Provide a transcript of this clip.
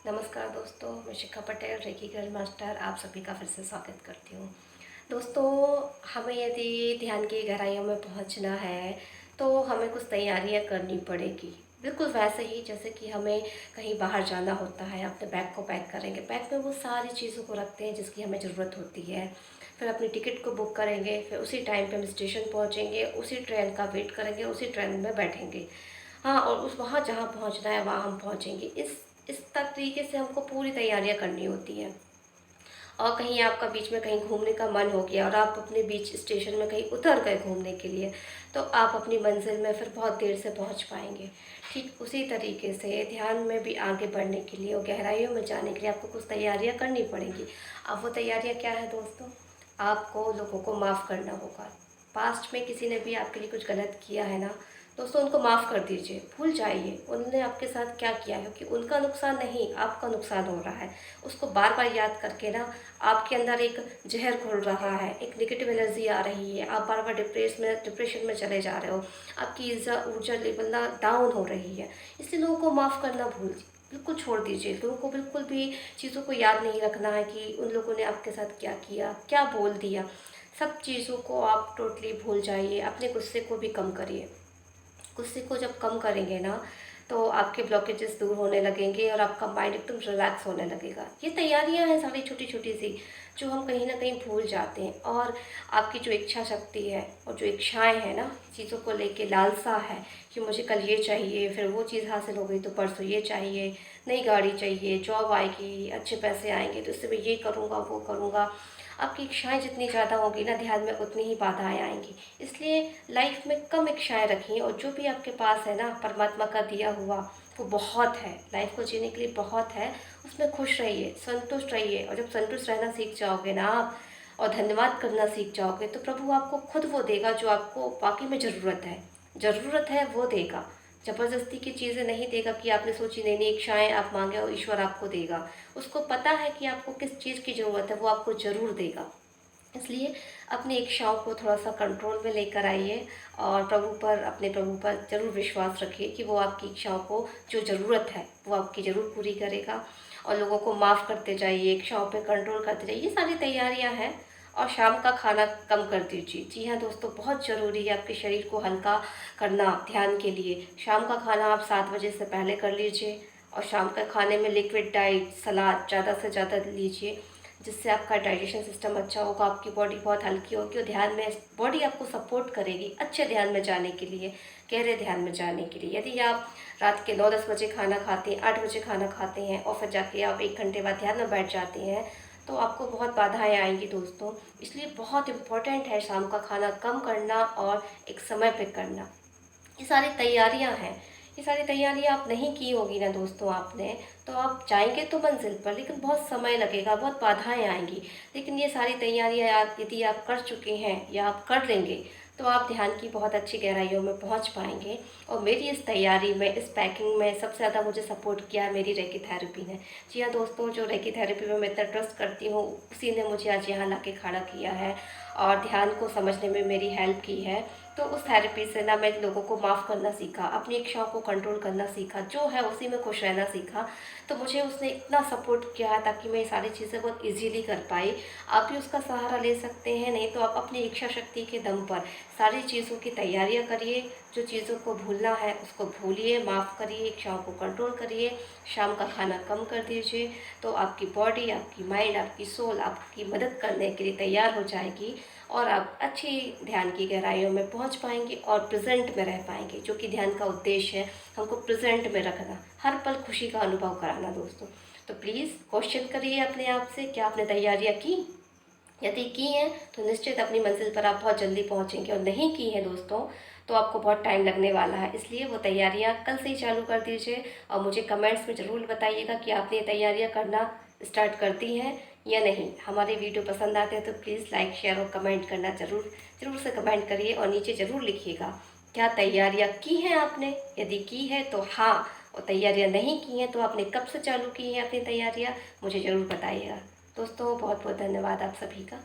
नमस्कार दोस्तों, मैं शिखा पटेल रेकी गर्ल मास्टर आप सभी का फिर से स्वागत करती हूँ। दोस्तों, हमें यदि ध्यान की गहराइयों में पहुँचना है तो हमें कुछ तैयारियाँ करनी पड़ेगी। बिल्कुल वैसे ही जैसे कि हमें कहीं बाहर जाना होता है, अपने बैग को पैक करेंगे, बैग में वो सारी चीज़ों को रखते हैं जिसकी हमें ज़रूरत होती है। फिर अपनी टिकट को बुक करेंगे, फिर उसी टाइम पे हम स्टेशन पहुँचेंगे, उसी ट्रेन का वेट करेंगे, उसी ट्रेन में बैठेंगे। हाँ, और उस वहाँ जहाँ पहुँचना है वहाँ हम पहुँचेंगे। इस तरीके से हमको पूरी तैयारियाँ करनी होती हैं। और कहीं आपका बीच में कहीं घूमने का मन हो गया और आप अपने बीच स्टेशन में कहीं उतर गए घूमने के लिए, तो आप अपनी मंजिल में फिर बहुत देर से पहुंच पाएंगे। ठीक उसी तरीके से ध्यान में भी आगे बढ़ने के लिए और गहराइयों में जाने के लिए आपको कुछ तैयारियां करनी पड़ेंगी। अब वो तैयारियां क्या है दोस्तों? आपको लोगों को माफ़ करना होगा। पास्ट में किसी ने भी आपके लिए कुछ गलत किया है ना दोस्तों, उनको माफ़ कर दीजिए, भूल जाइए उन्होंने आपके साथ क्या किया है, क्योंकि उनका नुकसान नहीं आपका नुकसान हो रहा है। उसको बार बार याद करके ना आपके अंदर एक जहर घुल रहा है, एक नेगेटिव एनर्जी आ रही है, आप बार बार डिप्रेशन में चले जा रहे हो, आपकी ऊर्जा लेवल ना डाउन हो रही है। इसलिए लोगों को माफ़ करना बिल्कुल छोड़ दीजिए। लोगों को बिल्कुल भी चीज़ों को याद नहीं रखना है कि उन लोगों ने आपके साथ क्या किया, क्या बोल दिया। सब चीज़ों को आप टोटली भूल जाइए, अपने गुस्से को भी कम करिए। गुस्से को जब कम करेंगे ना तो आपके ब्लॉकेजेस दूर होने लगेंगे और आपका माइंड एकदम रिलैक्स होने लगेगा। ये तैयारियां हैं सारी छोटी छोटी सी, जो हम कहीं ना कहीं भूल जाते हैं। और आपकी जो इच्छा शक्ति है और जो इच्छाएं हैं ना, चीज़ों को लेके लालसा है कि मुझे कल ये चाहिए, फिर वो चीज़ हासिल हो गई तो परसों ये चाहिए, नई गाड़ी चाहिए, जॉब आएगी, अच्छे पैसे आएंगे तो इससे मैं ये करूँगा वो करूँगा। आपकी इच्छाएं जितनी ज़्यादा होगी ना ध्यान में, उतनी ही बाधाएं आएंगी। इसलिए लाइफ में कम इच्छाएं रखिए और जो भी आपके पास है ना परमात्मा का दिया हुआ, वो बहुत है। लाइफ को जीने के लिए बहुत है, उसमें खुश रहिए, संतुष्ट रहिए। और जब संतुष्ट रहना सीख जाओगे ना आप और धन्यवाद करना सीख जाओगे तो प्रभु आपको खुद वो देगा जो आपको वाकई में ज़रूरत है वो देगा। ज़बरदस्ती की चीज़ें नहीं देगा कि आपने सोची नई नई इच्छाएं आप मांगे और ईश्वर आपको देगा। उसको पता है कि आपको किस चीज़ की ज़रूरत है, वो आपको ज़रूर देगा। इसलिए अपनी इच्छाओं को थोड़ा सा कंट्रोल में लेकर आइए और अपने प्रभु पर ज़रूर विश्वास रखिए कि वो आपकी इच्छाओं को जो ज़रूरत है वो आपकी ज़रूर पूरी करेगा। और लोगों को माफ़ करते जाइए, इच्छाओं पे कंट्रोल करते जाइए, ये सारी तैयारियां हैं। और शाम का खाना कम कर दीजिए। जी हाँ दोस्तों, बहुत ज़रूरी है आपके शरीर को हल्का करना ध्यान के लिए। शाम का खाना आप 7 बजे से पहले कर लीजिए और शाम का खाने में लिक्विड डाइट, सलाद ज़्यादा से ज़्यादा लीजिए, जिससे आपका डाइजेशन सिस्टम अच्छा होगा, आपकी बॉडी बहुत हल्की होगी और ध्यान में बॉडी आपको सपोर्ट करेगी अच्छे ध्यान में जाने के लिए, गहरे ध्यान में जाने के लिए। यदि आप रात के 9-10 बजे खाना खाते हैं, 8 बजे खाना खाते हैं और फिर जाके आप 1 घंटे बाद ध्यान में बैठ जाते हैं, तो आपको बहुत बाधाएं आएंगी दोस्तों। इसलिए बहुत इम्पोर्टेंट है शाम का खाना कम करना और एक समय पे करना। ये सारी तैयारियां हैं। ये सारी तैयारियां आप नहीं की होगी ना दोस्तों आपने, तो आप जाएंगे तो मंजिल पर, लेकिन बहुत समय लगेगा, बहुत बाधाएं आएंगी। लेकिन ये सारी तैयारियां आप यदि आप कर चुके हैं या आप कर लेंगे तो आप ध्यान की बहुत अच्छी गहराइयों में पहुंच पाएंगे। और मेरी इस तैयारी में, इस पैकिंग में सबसे ज़्यादा मुझे सपोर्ट किया है मेरी रेकी थेरेपी ने। जी हाँ दोस्तों, जो रेकी थेरेपी में मैं इतना ट्रस्ट करती हूँ, उसी ने मुझे आज यहाँ ला के खड़ा किया है और ध्यान को समझने में मेरी हेल्प की है। तो उस थेरेपी से ना मैं लोगों को माफ़ करना सीखा, अपनी इच्छाओं को कंट्रोल करना सीखा, जो है उसी में खुश रहना सीखा। तो मुझे उसने इतना सपोर्ट किया है ताकि मैं ये सारी चीज़ें बहुत इजीली कर पाई। आप भी उसका सहारा ले सकते हैं। नहीं तो आप अपनी इच्छा शक्ति के दम पर सारी चीज़ों की तैयारियां करिए। जो चीज़ों को भूलना है उसको भूलिए, माफ़ करिए, इच्छाओं को कंट्रोल करिए, शाम का खाना कम कर दीजिए। तो आपकी बॉडी, आपकी माइंड, आपकी सोल आपकी मदद करने के लिए तैयार हो जाएगी और आप अच्छी ध्यान की गहराइयों में पहुंच पाएंगे और प्रेजेंट में रह पाएंगे, जो कि ध्यान का उद्देश्य है, हमको प्रेजेंट में रखना, हर पल खुशी का अनुभव कराना दोस्तों। तो प्लीज़ क्वेश्चन करिए अपने आप से, क्या आपने तैयारियां की? यदि की हैं तो निश्चित अपनी मंजिल पर आप बहुत जल्दी पहुंचेंगे, और नहीं की हैं दोस्तों तो आपको बहुत टाइम लगने वाला है। इसलिए वो तैयारियां कल से ही चालू कर दीजिए और मुझे कमेंट्स में ज़रूर बताइएगा कि आपने ये तैयारियां करना स्टार्ट कर दी हैं या नहीं। हमारे वीडियो पसंद आते हैं तो प्लीज़ लाइक, शेयर और कमेंट करना ज़रूर से कमेंट करिए और नीचे ज़रूर लिखिएगा क्या तैयारियां की हैं आपने। यदि की है तो हाँ, और तैयारियां नहीं की हैं तो आपने कब से चालू की हैं अपनी तैयारियां, मुझे ज़रूर बताइएगा। दोस्तों बहुत बहुत धन्यवाद आप सभी का।